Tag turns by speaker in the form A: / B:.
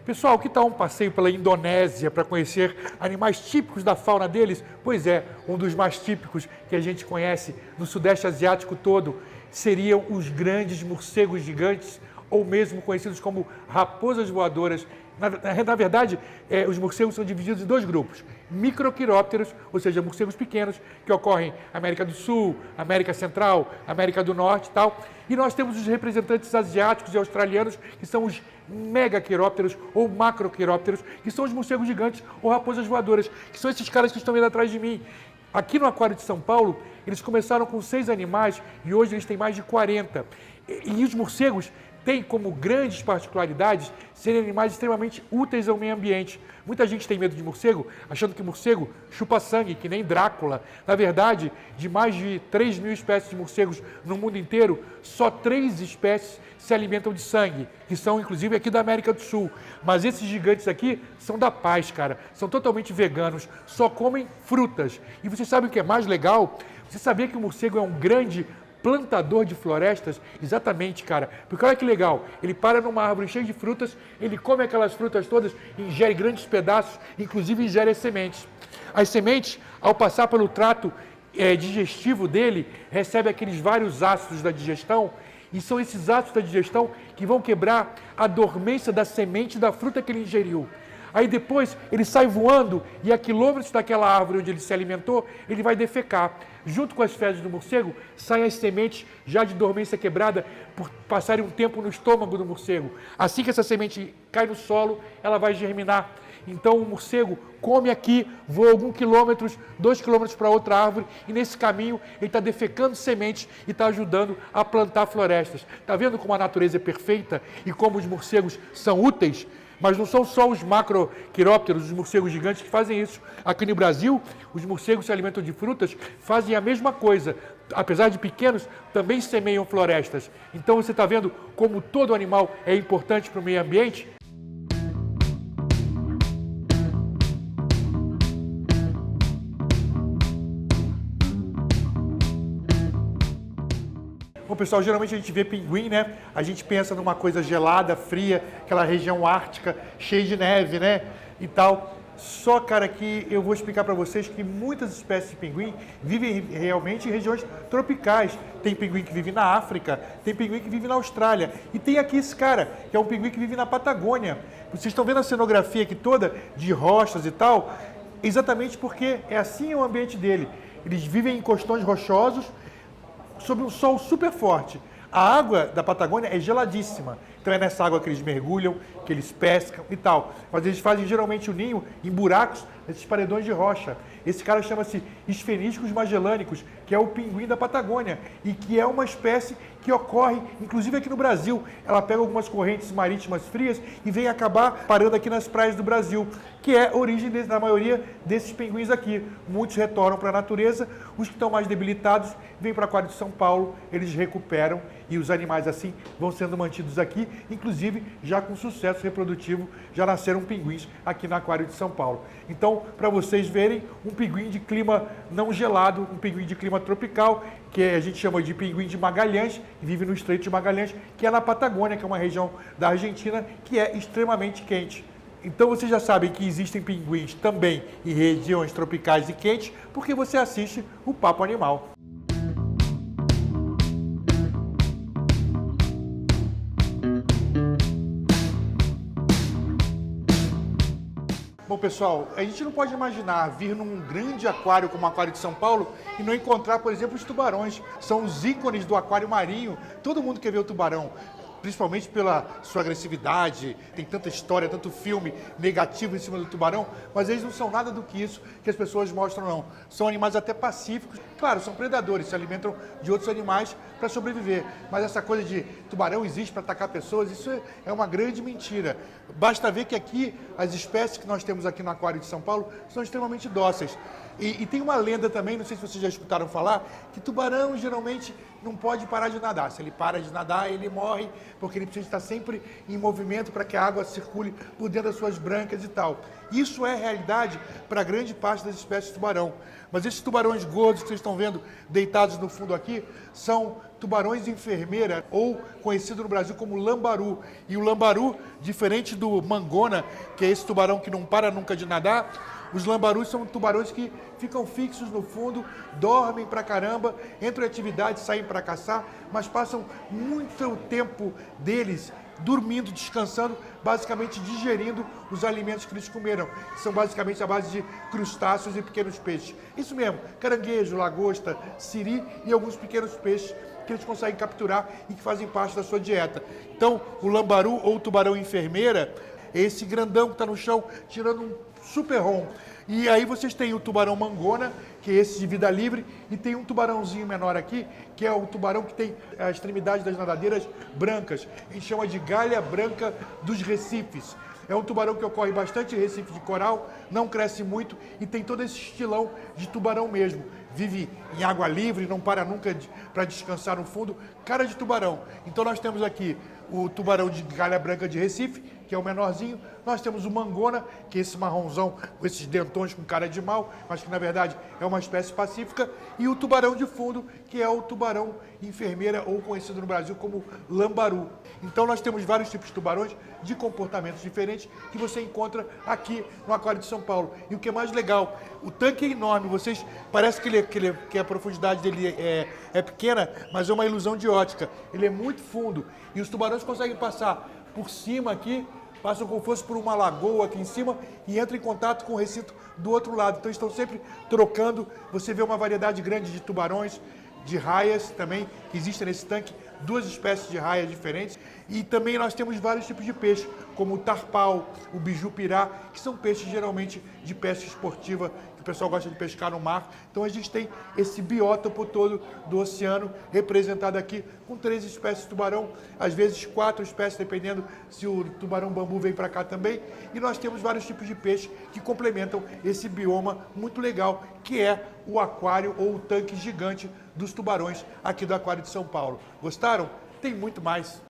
A: Pessoal, que tal um passeio pela Indonésia para conhecer animais típicos da fauna deles? Pois é, um dos mais típicos que a gente conhece no Sudeste Asiático todo seriam os grandes morcegos gigantes, ou mesmo conhecidos como raposas voadoras. Na verdade, os morcegos são divididos em dois grupos. Microquirópteros, ou seja, morcegos pequenos, que ocorrem na América do Sul, América Central, América do Norte e tal. E nós temos os representantes asiáticos e australianos, que são os megaquirópteros ou macroquirópteros, que são os morcegos gigantes ou raposas voadoras, que são esses caras que estão vendo atrás de mim. Aqui no Aquário de São Paulo, eles começaram com 6 animais e hoje eles têm mais de 40. E os morcegos têm como grandes particularidades serem animais extremamente úteis ao meio ambiente. Muita gente tem medo de morcego, achando que morcego chupa sangue, que nem Drácula. Na verdade, de mais de 3 mil espécies de morcegos no mundo inteiro, só 3 espécies se alimentam de sangue, que são inclusive aqui da América do Sul. Mas esses gigantes aqui são da paz, cara. São totalmente veganos, só comem frutas. E você sabe o que é mais legal? Você sabia que o morcego é um grande plantador de florestas? Exatamente, cara. Porque olha que legal, ele para numa árvore cheia de frutas, ele come aquelas frutas todas, ingere grandes pedaços, inclusive ingere as sementes. As sementes, ao passar pelo trato digestivo dele, recebe aqueles vários ácidos da digestão, e são esses ácidos da digestão que vão quebrar a dormência da semente da fruta que ele ingeriu. Aí depois ele sai voando e a quilômetros daquela árvore onde ele se alimentou, ele vai defecar. Junto com as fezes do morcego, saem as sementes já de dormência quebrada por passarem um tempo no estômago do morcego. Assim que essa semente cai no solo, ela vai germinar. Então o morcego come aqui, voa alguns quilômetros, 2 quilômetros para outra árvore, e nesse caminho ele está defecando sementes e está ajudando a plantar florestas. Está vendo como a natureza é perfeita e como os morcegos são úteis? Mas não são só os macroquirópteros, os morcegos gigantes, que fazem isso. Aqui no Brasil, os morcegos se alimentam de frutas, fazem a mesma coisa. Apesar de pequenos, também semeiam florestas. Então você está vendo como todo animal é importante para o meio ambiente? Bom, pessoal, geralmente a gente vê pinguim, né? A gente pensa numa coisa gelada, fria, aquela região ártica, cheia de neve, né? E tal. Só, cara, que eu vou explicar para vocês que muitas espécies de pinguim vivem realmente em regiões tropicais. Tem pinguim que vive na África, tem pinguim que vive na Austrália. E tem aqui esse cara, que é um pinguim que vive na Patagônia. Vocês estão vendo a cenografia aqui toda, de rochas e tal? Exatamente porque é assim o ambiente dele. Eles vivem em costões rochosos, sob um sol super forte. A água da Patagônia é geladíssima, então é nessa água que eles mergulham, que eles pescam e tal. Mas eles fazem geralmente o ninho em buracos, nesses paredões de rocha. Esse cara chama-se Spheniscus magellanicus, que é o pinguim da Patagônia e que é uma espécie que ocorre, inclusive aqui no Brasil. Ela pega algumas correntes marítimas frias e vem acabar parando aqui nas praias do Brasil, que é a origem da maioria desses pinguins aqui. Muitos retornam para a natureza, os que estão mais debilitados vêm para o Aquário de São Paulo, eles recuperam e os animais assim vão sendo mantidos aqui, inclusive já com sucesso reprodutivo, já nasceram pinguins aqui no Aquário de São Paulo. Então, para vocês verem, um pinguim de clima não gelado, um pinguim de clima tropical, que a gente chama de pinguim de Magalhães, que vive no Estreito de Magalhães, que é na Patagônia, que é uma região da Argentina que é extremamente quente. Então vocês já sabem que existem pinguins também em regiões tropicais e quentes, porque você assiste o Papo Animal. Bom, pessoal, a gente não pode imaginar vir num grande aquário como o Aquário de São Paulo e não encontrar, por exemplo, os tubarões. São os ícones do aquário marinho. Todo mundo quer ver o tubarão, principalmente pela sua agressividade. Tem tanta história, tanto filme negativo em cima do tubarão, mas eles não são nada do que isso que as pessoas mostram, não. São animais até pacíficos. Claro, são predadores, se alimentam de outros animais para sobreviver. Mas essa coisa de tubarão existe para atacar pessoas, isso é uma grande mentira. Basta ver que aqui, as espécies que nós temos aqui no Aquário de São Paulo são extremamente dóceis. E tem uma lenda também, não sei se vocês já escutaram falar, que tubarão geralmente não pode parar de nadar. Se ele para de nadar, ele morre, porque ele precisa estar sempre em movimento para que a água circule por dentro das suas brancas e tal. Isso é realidade para grande parte das espécies de tubarão. Mas esses tubarões gordos que vocês estão vendo deitados no fundo aqui, são tubarões enfermeira, ou conhecido no Brasil como lambaru. E o lambaru, diferente do mangona, que é esse tubarão que não para nunca de nadar, os lambarus são tubarões que ficam fixos no fundo, dormem pra caramba, entram em atividade, saem para caçar, mas passam muito tempo deles dormindo, descansando, basicamente digerindo os alimentos que eles comeram, que são basicamente a base de crustáceos e pequenos peixes. Isso mesmo, caranguejo, lagosta, siri e alguns pequenos peixes que eles conseguem capturar e que fazem parte da sua dieta. Então, o lambaru ou tubarão enfermeira é esse grandão que está no chão, tirando um super rom. E aí vocês têm o tubarão mangona, que é esse de vida livre, e tem um tubarãozinho menor aqui, que é o tubarão que tem a extremidade das nadadeiras brancas. A gente chama de galha branca dos recifes. É um tubarão que ocorre bastante em recife de coral, não cresce muito e tem todo esse estilão de tubarão mesmo. Vive em água livre, não para nunca para descansar no fundo, cara de tubarão. Então nós temos aqui o tubarão de galha branca de Recife, que é o menorzinho. Nós temos o mangona, que é esse marronzão com esses dentões com cara de mal, mas que na verdade é uma espécie pacífica. E o tubarão de fundo, que é o tubarão enfermeira, ou conhecido no Brasil como lambaru. Então nós temos vários tipos de tubarões de comportamentos diferentes que você encontra aqui no Aquário de São Paulo. E o que é mais legal, o tanque é enorme, vocês parece que a profundidade dele é pequena, mas é uma ilusão de ótica. Ele é muito fundo e os tubarões conseguem passar por cima aqui, passam como se fosse por uma lagoa aqui em cima e entram em contato com o recinto do outro lado. Então estão sempre trocando. Você vê uma variedade grande de tubarões, de raias também, que existem nesse tanque, 2 espécies de raias diferentes. E também nós temos vários tipos de peixe, como o tarpau, o bijupirá, que são peixes geralmente de pesca esportiva, que o pessoal gosta de pescar no mar. Então a gente tem esse biótopo todo do oceano representado aqui com 3 espécies de tubarão, às vezes 4 espécies, dependendo se o tubarão bambu vem para cá também. E nós temos vários tipos de peixe que complementam esse bioma muito legal, que é o aquário ou o tanque gigante dos tubarões aqui do Aquário de São Paulo. Gostaram? Tem muito mais.